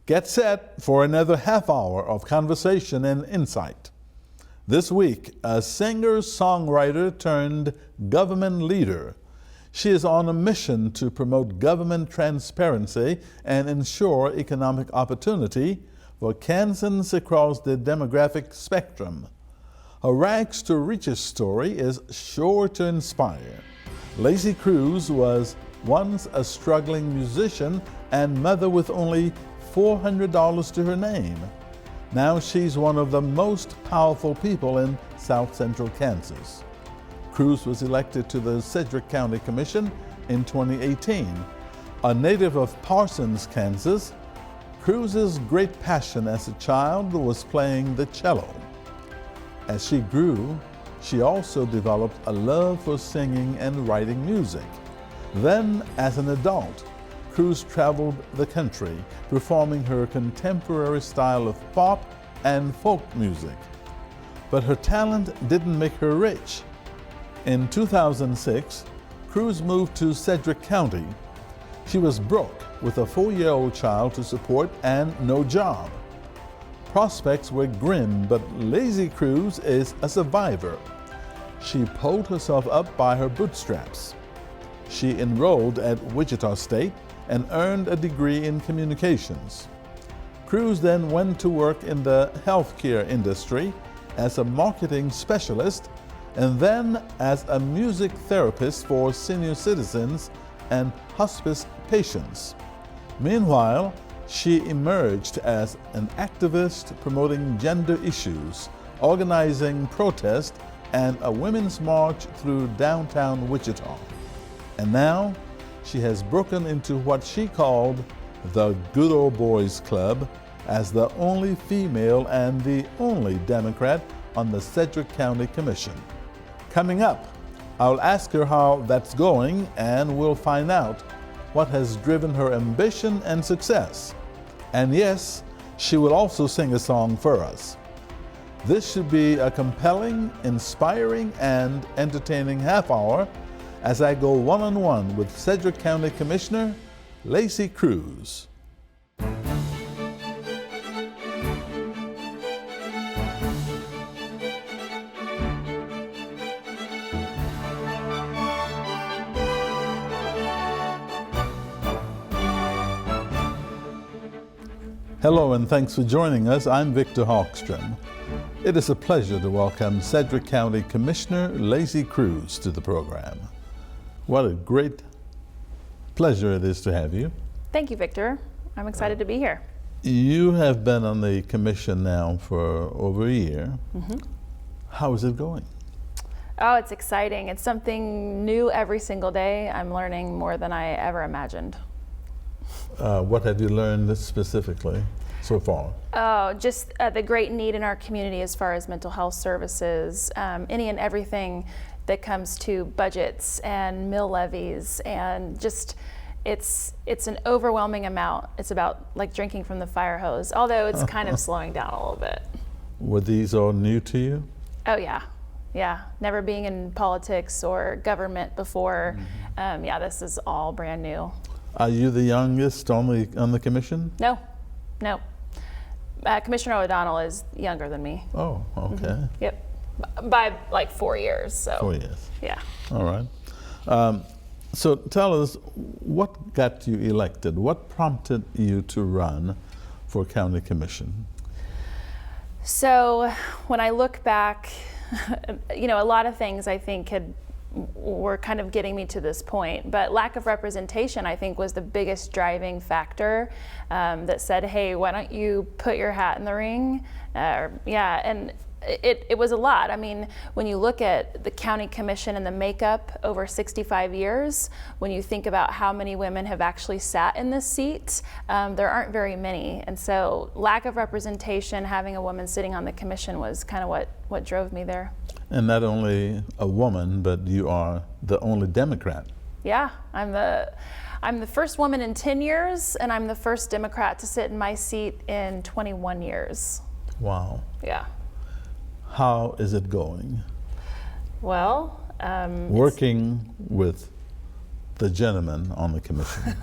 Get set for another half hour of conversation and insight. This week, a singer-songwriter turned government leader. She is on a mission to promote government transparency and ensure economic opportunity for Kansans across the demographic spectrum. Her rags to riches story is sure to inspire. Lacey Cruse was once a struggling musician and mother with only $400 to her name. Now she's one of the most powerful people in South Central Kansas. Cruse was elected to the Sedgwick County Commission in 2018. A native of Parsons, Kansas, Cruse's great passion as a child was playing the cello. As she grew, she also developed a love for singing and writing music. Then, as an adult, Cruse traveled the country, performing her contemporary style of pop and folk music. But her talent didn't make her rich. In 2006, Cruse moved to Sedgwick County. She was broke with a 4-year-old child to support and no job. Prospects were grim, but Lacey Cruse is a survivor. She pulled herself up by her bootstraps. She enrolled at Wichita State and earned a degree in communications. Cruse then went to work in the healthcare industry as a marketing specialist and then as a music therapist for senior citizens and hospice patients. Meanwhile, she emerged as an activist promoting gender issues, organizing protests, and a women's march through downtown Wichita. And now, she has broken into what she called the Good Old Boys Club as the only female and the only Democrat on the Sedgwick County Commission. Coming up, I'll ask her how that's going, and we'll find out what has driven her ambition and success. And yes, she will also sing a song for us. This should be a compelling, inspiring, and entertaining half hour as I go one-on-one with Sedgwick County Commissioner Lacey Cruse. Hello and thanks for joining us. I'm Victor Hogstrom. It is a pleasure to welcome Sedgwick County Commissioner Lacey Cruse to the program. What a great pleasure it is to have you. Thank you, Victor. I'm excited to be here. You have been on the commission now for over a year. How is it going? Oh, it's exciting. It's something new every single day. I'm learning more than I ever imagined. What have you learned specifically so far? Oh, just the great need in our community as far as mental health services, any and everything that comes to budgets and mill levies, and just it's an overwhelming amount. It's about like drinking from the fire hose, although it's kind of slowing down a little bit. Were these all new to you? Oh yeah, never being in politics or government before. Yeah, this is all brand new. Are you the youngest on the commission? No. Commissioner O'Donnell is younger than me. Oh, okay. Yep, by like 4 years. So 4 years. Yeah. All right. So tell us, what got you elected? What prompted you to run for county commission? So when I look back, a lot of things I think were kind of getting me to this point, but lack of representation I think was the biggest driving factor that said, hey, why don't you put your hat in the ring? And it was a lot. I mean, when you look at the county commission and the makeup over 65 years, when you think about how many women have actually sat in this seat, there aren't very many. And so lack of representation, having a woman sitting on the commission was kind of what drove me there. And not only a woman, but you are the only Democrat. Yeah, I'm the first woman in 10 years, and I'm the first Democrat to sit in my seat in 21 years. Wow. Yeah. How is it going? Well, working with the gentleman on the commission.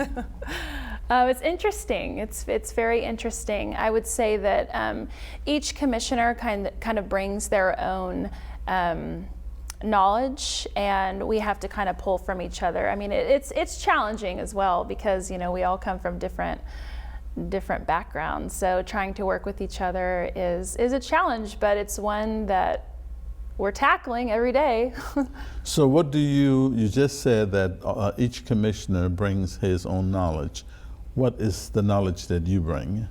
It's interesting. It's very interesting. I would say that each commissioner kind of brings their own knowledge, and we have to kind of pull from each other. I mean, it's challenging as well because we all come from different backgrounds. So trying to work with each other is a challenge, but it's one that we're tackling every day. So what do you just said that each commissioner brings his own knowledge. What is the knowledge that you bring?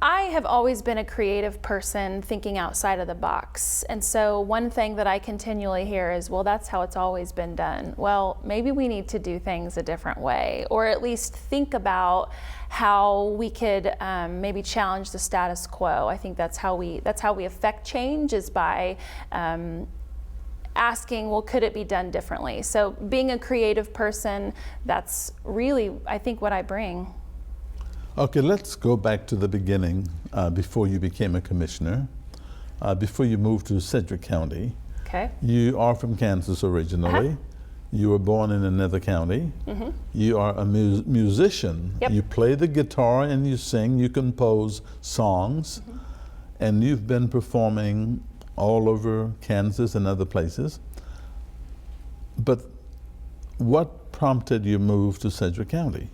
I have always been a creative person thinking outside of the box. And so one thing that I continually hear is, well, that's how it's always been done. Well, maybe we need to do things a different way, or at least think about how we could maybe challenge the status quo. I think that's how we affect change, is by asking, well, could it be done differently? So being a creative person, that's really, I think, what I bring. Okay, let's go back to the beginning, before you became a commissioner, before you moved to Sedgwick County. Okay. You are from Kansas originally. Uh-huh. You were born in another county. Mm-hmm. You are a musician. Yep. You play the guitar and you sing, you compose songs, Mm-hmm. and you've been performing all over Kansas and other places. But what prompted your move to Sedgwick County?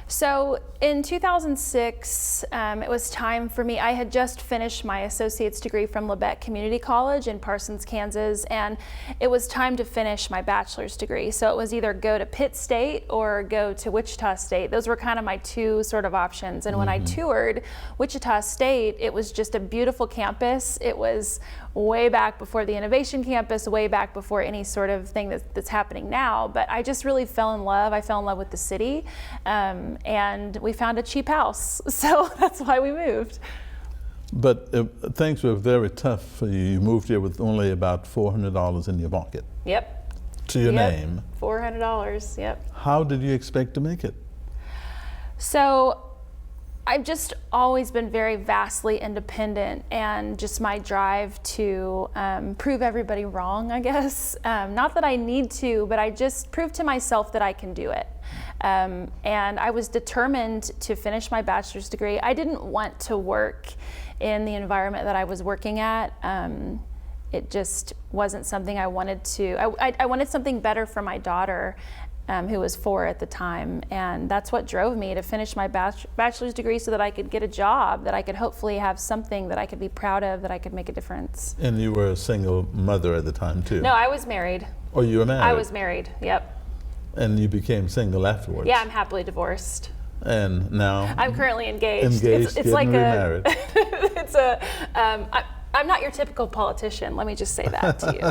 So in 2006, it was time for me. I had just finished my associate's degree from Labette Community College in Parsons, Kansas, and it was time to finish my bachelor's degree. So it was either go to Pitt State or go to Wichita State. Those were kind of my two sort of options. And when I toured Wichita State, it was just a beautiful campus. It was way back before the Innovation Campus, way back before any sort of thing that's happening now. But I just really fell in love. I fell in love with the city. And we found a cheap house, so that's why we moved. But things were very tough for you. You moved here with only about $400 in your pocket. Yep. To your name. $400, yep. How did you expect to make it? So I've just always been very vastly independent, and just my drive to prove everybody wrong, I guess. Not that I need to, but I just prove to myself that I can do it. And I was determined to finish my bachelor's degree. I didn't want to work in the environment that I was working at. It just wasn't something I wanted to. I wanted something better for my daughter, who was 4 at the time. And that's what drove me to finish my bachelor's degree, so that I could get a job, that I could hopefully have something that I could be proud of, that I could make a difference. And you were a single mother at the time, too? No, I was married. Oh, you were married? I was married, yep. And you became single afterwards? Yeah, I'm happily divorced. And now? I'm currently engaged. Engaged, it's like remarried. It's a. I'm not your typical politician. Let me just say that to you.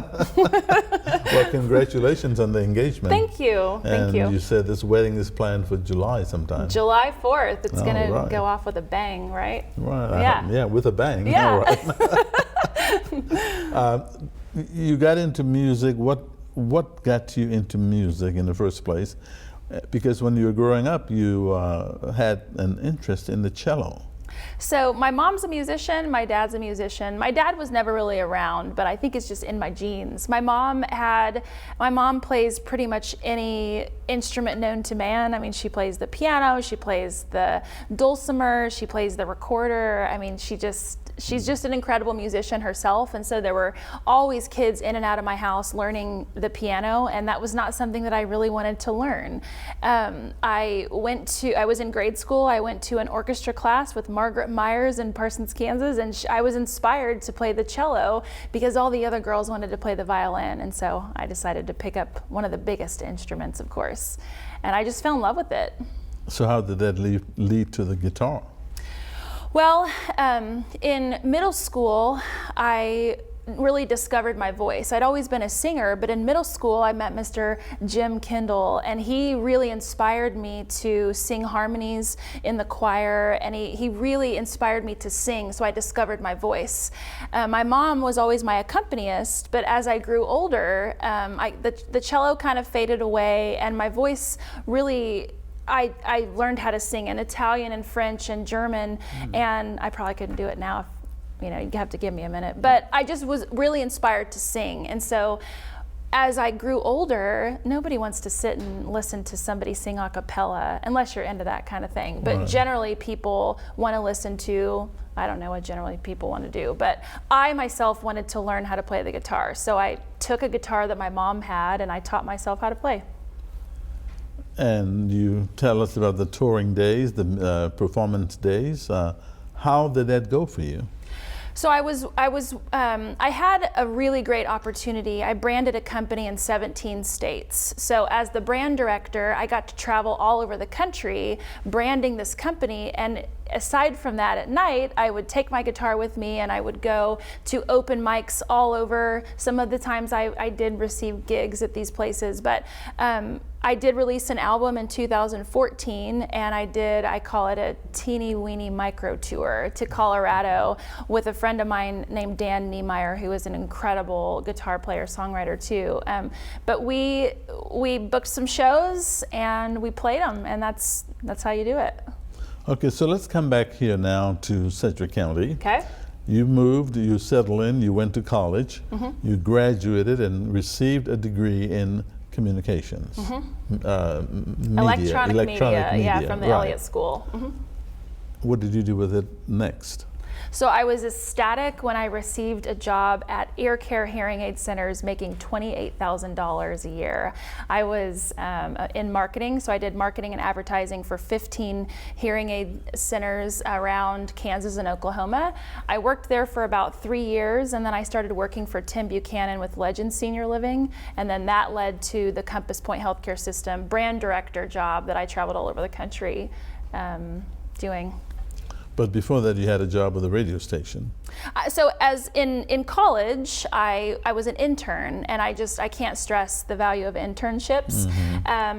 Well, congratulations on the engagement. Thank you. Thank you. And you said this wedding is planned for July sometime. July 4th. It's going to right. go off with a bang, right? Right. Yeah. Yeah, with a bang. Yeah. All right. You got into music. What got you into music in the first place? Because when you were growing up, you had an interest in the cello. So my mom's a musician, my dad's a musician. My dad was never really around, but I think it's just in my genes. My mom plays pretty much any instrument known to man. I mean, she plays the piano, she plays the dulcimer, she plays the recorder. I mean, she's just an incredible musician herself. And so there were always kids in and out of my house learning the piano, and that was not something that I really wanted to learn. I was in grade school, I went to an orchestra class with Margaret Myers in Parsons, Kansas, and I was inspired to play the cello because all the other girls wanted to play the violin. And so I decided to pick up one of the biggest instruments, of course. And I just fell in love with it. So how did that lead to the guitar? Well, in middle school, I really discovered my voice. I'd always been a singer, but in middle school, I met Mr. Jim Kendall, and he really inspired me to sing harmonies in the choir, and he really inspired me to sing, so I discovered my voice. My mom was always my accompanist, but as I grew older, the cello kind of faded away, and my voice really, I learned how to sing in Italian and French and German, and I probably couldn't do it now if, you'd have to give me a minute. But I just was really inspired to sing. And so as I grew older, nobody wants to sit and listen to somebody sing a cappella unless you're into that kind of thing. But generally people want to listen to, I don't know what generally people want to do, but I myself wanted to learn how to play the guitar. So I took a guitar that my mom had and I taught myself how to play. And you tell us about the touring days, the performance days. How did that go for you? So I had a really great opportunity. I branded a company in 17 states. So as the brand director, I got to travel all over the country branding this company. And aside from that, at night, I would take my guitar with me and I would go to open mics all over. Some of the times I did receive gigs at these places, but I did release an album in 2014, and I call it a teeny weeny micro tour to Colorado with a friend of mine named Dan Niemeyer, who is an incredible guitar player, songwriter too. But we booked some shows and we played them, and that's how you do it. Okay, so let's come back here now to Sedgwick County. Okay. You moved, you settled in, you went to college, you graduated and received a degree in communications, Electronic media, yeah, from the Elliott School. What did you do with it next? So I was ecstatic when I received a job at Ear Care Hearing Aid Centers making $28,000 a year. I was in marketing, so I did marketing and advertising for 15 hearing aid centers around Kansas and Oklahoma. I worked there for about 3 years, and then I started working for Tim Buchanan with Legend Senior Living, and then that led to the Compass Point Healthcare System brand director job that I traveled all over the country doing. But before that, you had a job with a radio station. So as in college, I was an intern, and I can't stress the value of internships.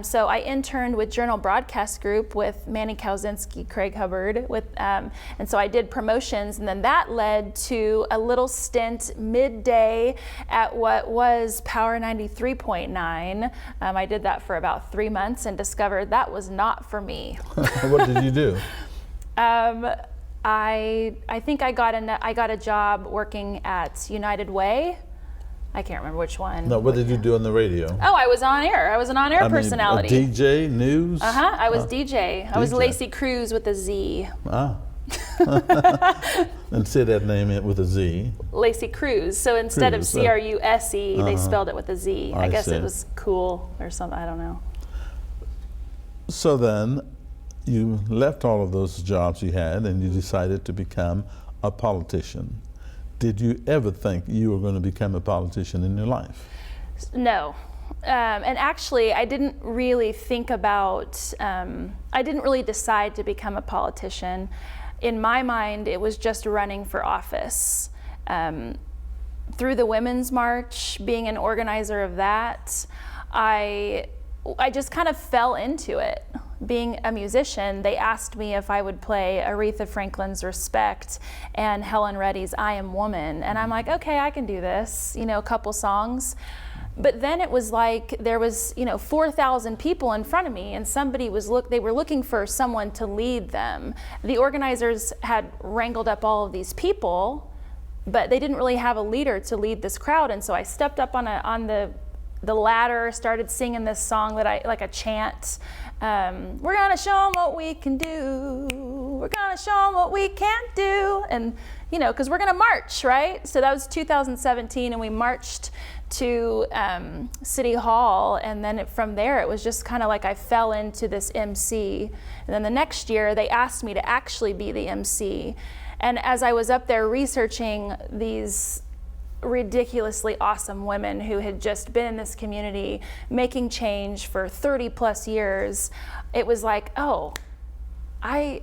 So I interned with Journal Broadcast Group with Manny Kauzinski, Craig Hubbard, and so I did promotions, and then that led to a little stint midday at what was Power 93.9. I did that for about 3 months and discovered that was not for me. What did you do? I think I got a job working at United Way. I can't remember which one. No, what did you do on the radio? Oh, I was on air. I was an on-air personality. A DJ, news? I was DJ. I was Lacey Cruse with a Z. And say that name with a Z. Lacey Cruse. So instead of C-R-U-S-E, they spelled it with a Z. I guess it was cool or something. I don't know. So then, you left all of those jobs you had and you decided to become a politician. Did you ever think you were going to become a politician in your life? No. And actually, I didn't really think about, I didn't really decide to become a politician. In my mind, it was just running for office. Through the Women's March, being an organizer of that, I just kind of fell into it. Being a musician, they asked me if I would play Aretha Franklin's Respect and Helen Reddy's I Am Woman. And I'm like, okay, I can do this, a couple songs. But then it was like there was, 4,000 people in front of me, and they were looking for someone to lead them. The organizers had wrangled up all of these people, but they didn't really have a leader to lead this crowd. And so I stepped up on the ladder, started singing this song like a chant. We're gonna show them what we can do. We're gonna show them what we can't do. And, because we're gonna march, right? So that was 2017, and we marched to City Hall. And then from there, it was just kind of like I fell into this MC. And then the next year, they asked me to actually be the MC. And as I was up there researching these ridiculously awesome women who had just been in this community making change for 30 plus years, it was like, oh, I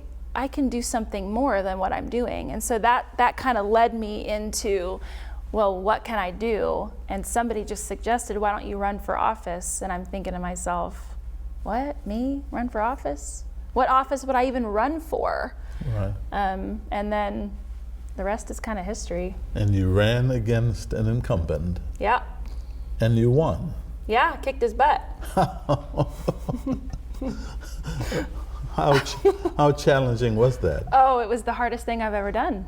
can do something more than what I'm doing. And so that kind of led me into, well, what can I do? And somebody just suggested, why don't you run for office? And I'm thinking to myself, what, me run for office? What office would I even run for? Right. And then the rest is kind of history. And you ran against an incumbent. Yeah. And you won. Yeah, kicked his butt. How challenging was that? Oh, it was the hardest thing I've ever done.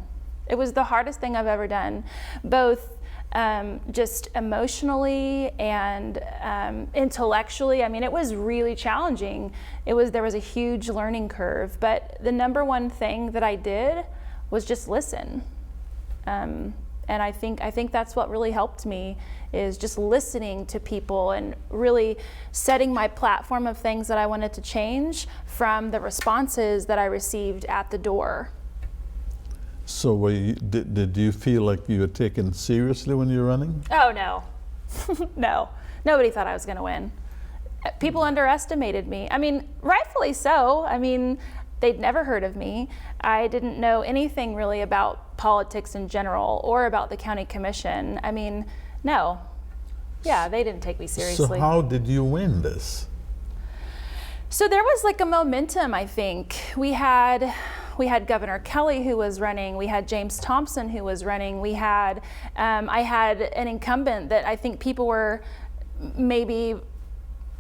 It was the hardest thing I've ever done. Both just emotionally and intellectually. I mean, it was really challenging. There was a huge learning curve, but the number one thing that I did was just listen. And I think that's what really helped me, is just listening to people and really setting my platform of things that I wanted to change from the responses that I received at the door. So did you feel like you were taken seriously when you were running? Oh, no. No. Nobody thought I was going to win. People underestimated me. I mean, rightfully so. I mean, they'd never heard of me. I didn't know anything really about politics in general or about the county commission. I mean, no. Yeah, they didn't take me seriously. So how did you win this? So there was like a momentum, I think. We had Governor Kelly who was running. We had James Thompson who was running. We had, I had an incumbent that I think people were maybe,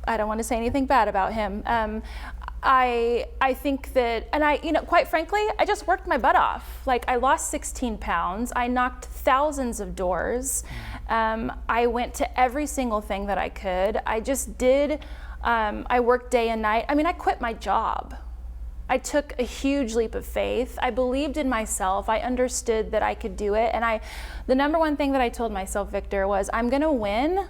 I don't want to say anything bad about him. I think that, and quite frankly, I just worked my butt off. Like, I lost 16 pounds. I knocked thousands of doors. I went to every single thing that I could. I just did, I worked day and night. I mean, I quit my job. I took a huge leap of faith. I believed in myself. I understood that I could do it. And the number one thing that I told myself, Victor, was I'm gonna win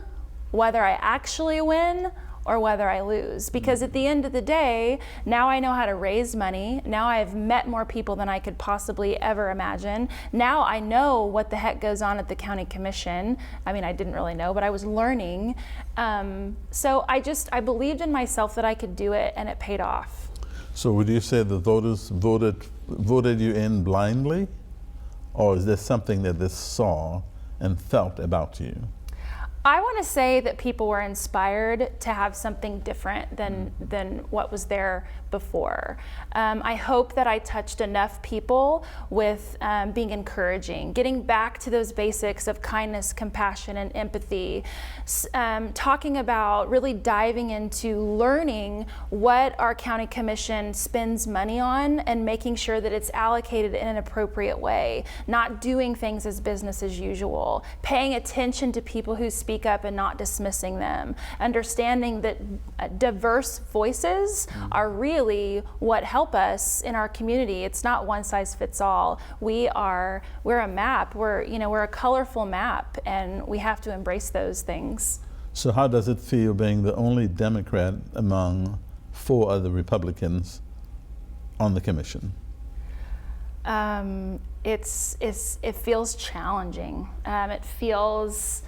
whether I actually win or whether I lose. Because at the end of the day, now I know how to raise money. Now I've met more people than I could possibly ever imagine. Now I know what the heck goes on at the county commission. I mean, I didn't really know, but I was learning. So I believed in myself that I could do it, and it paid off. So would you say the voters voted you in blindly? Or is there something that they saw and felt about you? I want to say that people were inspired to have something different than what was there before. I hope that I touched enough people with being encouraging, getting back to those basics of kindness, compassion, and empathy, talking about really diving into learning what our county commission spends money on and making sure that it's allocated in an appropriate way, not doing things as business as usual, paying attention to people who speak up and not dismissing them, understanding that diverse voices are really what help us in our community. It's not one size fits all. We're a map. We're a colorful map, and we have to embrace those things. So how does it feel being the only Democrat among 4 other Republicans on the commission? It feels challenging. It feels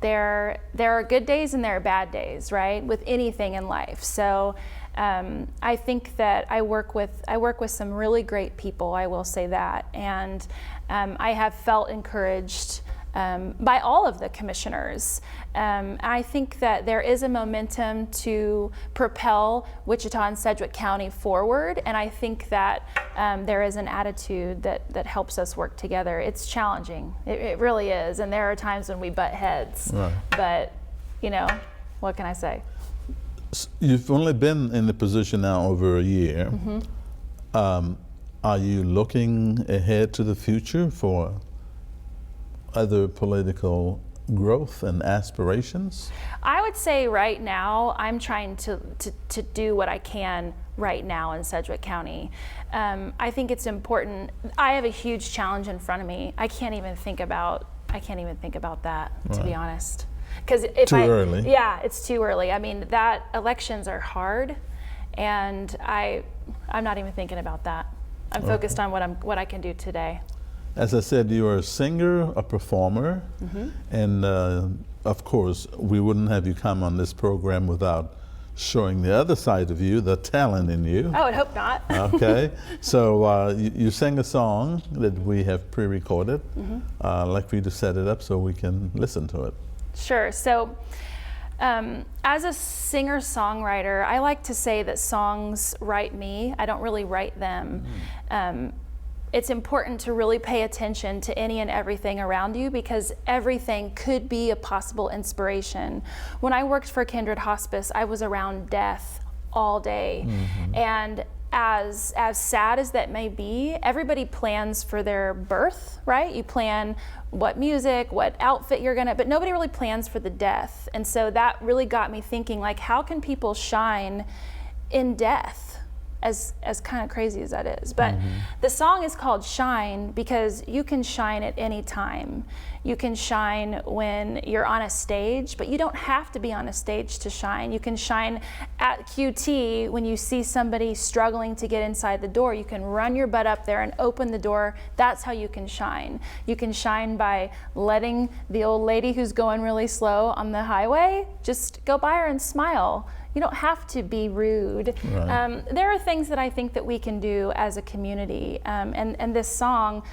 there are good days and there are bad days, right? With anything in life. So I think that I work with some really great people. I will say that, and I have felt encouraged by all of the commissioners. I think that there is a momentum to propel Wichita and Sedgwick County forward, and I think that there is an attitude that helps us work together. It's challenging, it really is, and there are times when we butt heads, right. But what can I say? You've only been in the position now over a year. Mm-hmm. Are you looking ahead to the future for other political growth and aspirations? I would say right now I'm trying to do what I can right now in Sedgwick County. I think it's important. I have a huge challenge in front of me. I can't even think about that, right. To be honest. Because early. Yeah, it's too early. I mean, elections are hard, and I'm not even thinking about that. I'm focused on what I can do today. As I said, you are a singer, a performer, mm-hmm. and of course, we wouldn't have you come on this program without showing the other side of you, the talent in you. I would hope not. Okay, so you sang a song that we have pre-recorded. Mm-hmm. I'd like for you to set it up so we can listen to it. Sure. So, as a singer-songwriter, I like to say that songs write me. I don't really write them. Mm-hmm. It's important to really pay attention to any and everything around you, because everything could be a possible inspiration. When I worked for Kindred Hospice, I was around death all day. Mm-hmm. And as sad as that may be, everybody plans for their birth, right? You plan what music, what outfit you're gonna, but nobody really plans for the death. And so that really got me thinking, like, how can people shine in death? As kind of crazy as that is. But the song is called Shine because you can shine at any time. You can shine when you're on a stage, but you don't have to be on a stage to shine. You can shine at QT when you see somebody struggling to get inside the door. You can run your butt up there and open the door. That's how you can shine. You can shine by letting the old lady who's going really slow on the highway just go by her and smile. You don't have to be rude. Right. There are things that I think that we can do as a community, and this song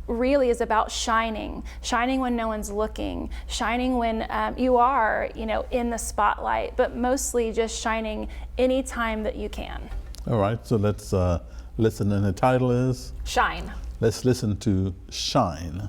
really is about shining when no one's looking, shining when you are, in the spotlight, but mostly just shining anytime that you can. All right, so let's listen, and the title is? Shine. Let's listen to Shine.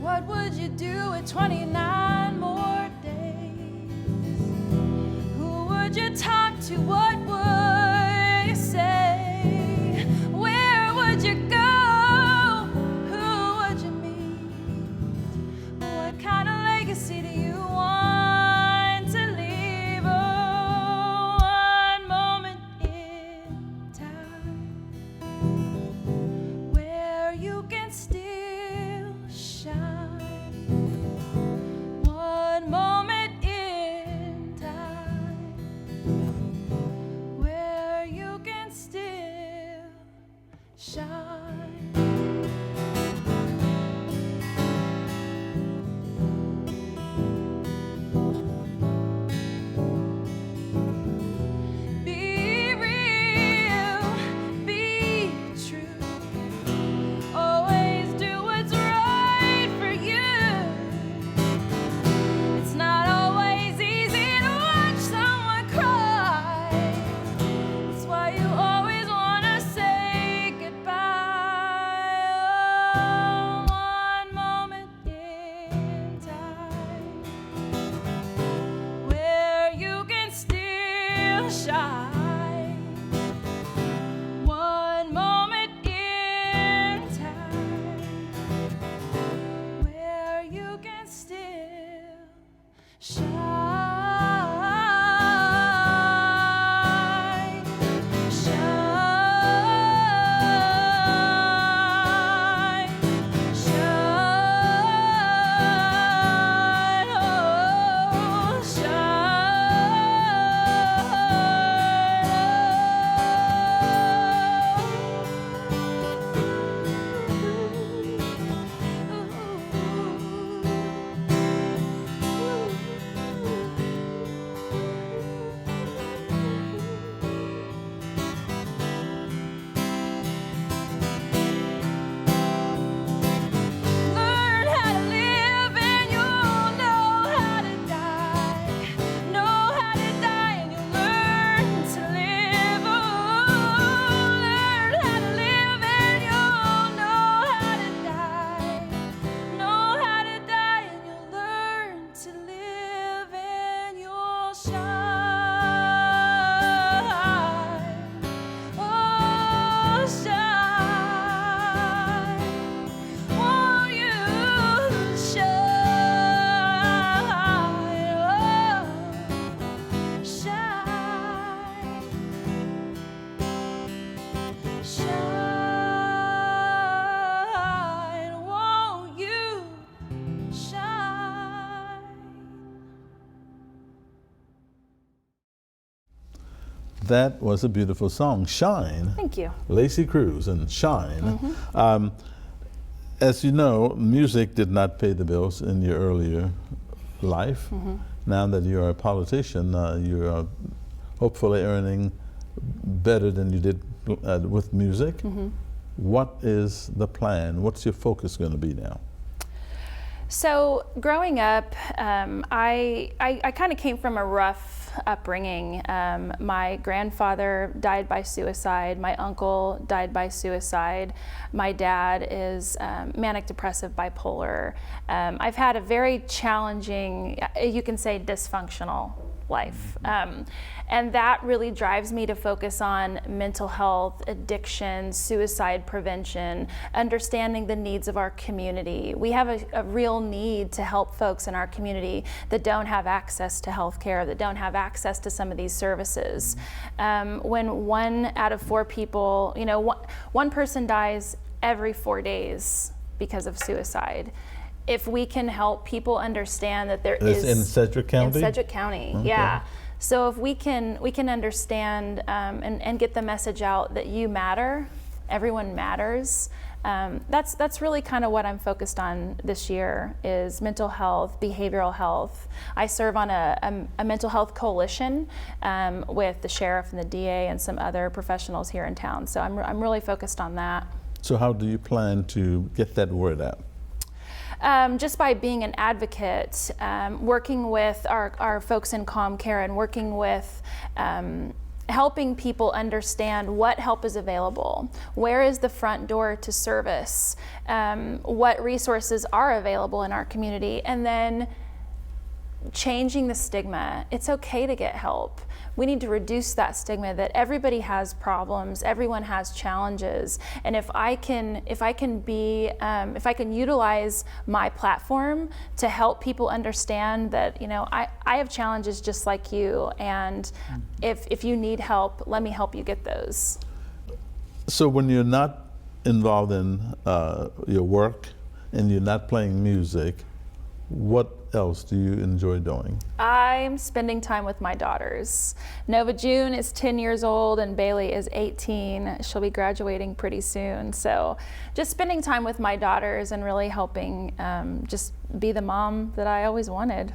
What would you do with 29 more days? Who would you talk to? What would you say? Where would you go? Who would you meet? What kind of legacy do you want to leave? Oh, one moment in time where you can still shine. One moment in time where you can still shine. Be real, be true. Always do what's right for you. It's not always easy to watch someone cry. That's why you always want to say goodbye. Oh, one moment in time where you can still shine. One moment in time where you can still shine. Shine. Shine. Oh, learn how to live and you'll know how to die. Know how to die and you'll learn to live. Oh, learn how to live and you'll know how to die. Know how to die and you'll learn to live and you'll shine. Oh, shine. Won't you shine? Oh, shine. Shine. Won't you shine? That was a beautiful song, Shine. Thank you. Lacey Cruse and Shine. As you know, music did not pay the bills in your earlier life. Now that you're a politician, you're hopefully earning better than you did with music. What is the plan? What's your focus going to be now? So growing up, I kind of came from a rough upbringing. My grandfather died by suicide. My uncle died by suicide. My dad is manic depressive bipolar. I've had a very challenging, you can say dysfunctional life. And that really drives me to focus on mental health, addiction, suicide prevention, understanding the needs of our community. We have a real need to help folks in our community that don't have access to health care, that don't have access to some of these services. When 1 out of 4 people, one person dies every 4 days because of suicide. If we can help people understand that there is in Sedgwick County? In Sedgwick County, okay. Yeah. So if we can understand and get the message out that you matter, everyone matters. That's really kind of what I'm focused on this year is mental health, behavioral health. I serve on a mental health coalition with the sheriff and the DA and some other professionals here in town. So I'm really focused on that. So how do you plan to get that word out? Just by being an advocate, working with our folks in Calm Care and working with helping people understand what help is available, where is the front door to service, what resources are available in our community, and then changing the stigma. It's okay to get help. We need to reduce that stigma that everybody has problems, everyone has challenges, and if I can utilize my platform to help people understand that I have challenges just like you, and if you need help, let me help you get those. So when you're not involved in your work and you're not playing music, what else do you enjoy doing? I'm spending time with my daughters. Nova June is 10 years old and Bailey is 18. She'll be graduating pretty soon. So just spending time with my daughters and really helping just be the mom that I always wanted.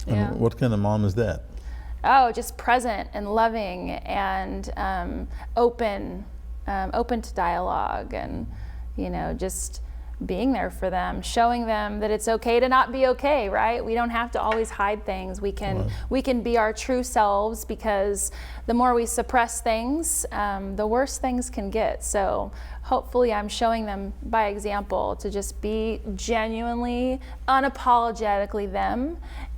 Yeah. And what kind of mom is that? Oh, just present and loving and open to dialogue and, just being there for them, showing them that it's okay to not be okay, right? We don't have to always hide things. We can be our true selves, because the more we suppress things, the worse things can get. So hopefully I'm showing them by example to just be genuinely, unapologetically them,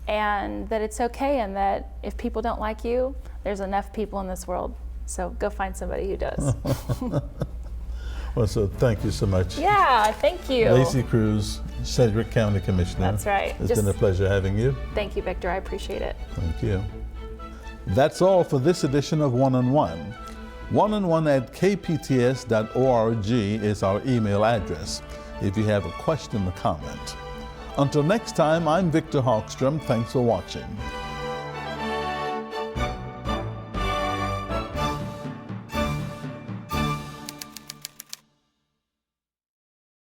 and that it's okay, and that if people don't like you, there's enough people in this world. So go find somebody who does. Well, so thank you so much. Yeah, thank you. Lacey Cruse, Sedgwick County Commissioner. That's right. It's been a pleasure having you. Thank you, Victor. I appreciate it. Thank you. That's all for this edition of One-on-One. One-on-one@kpts.org is our email address if you have a question or comment. Until next time, I'm Victor Hogstrom. Thanks for watching.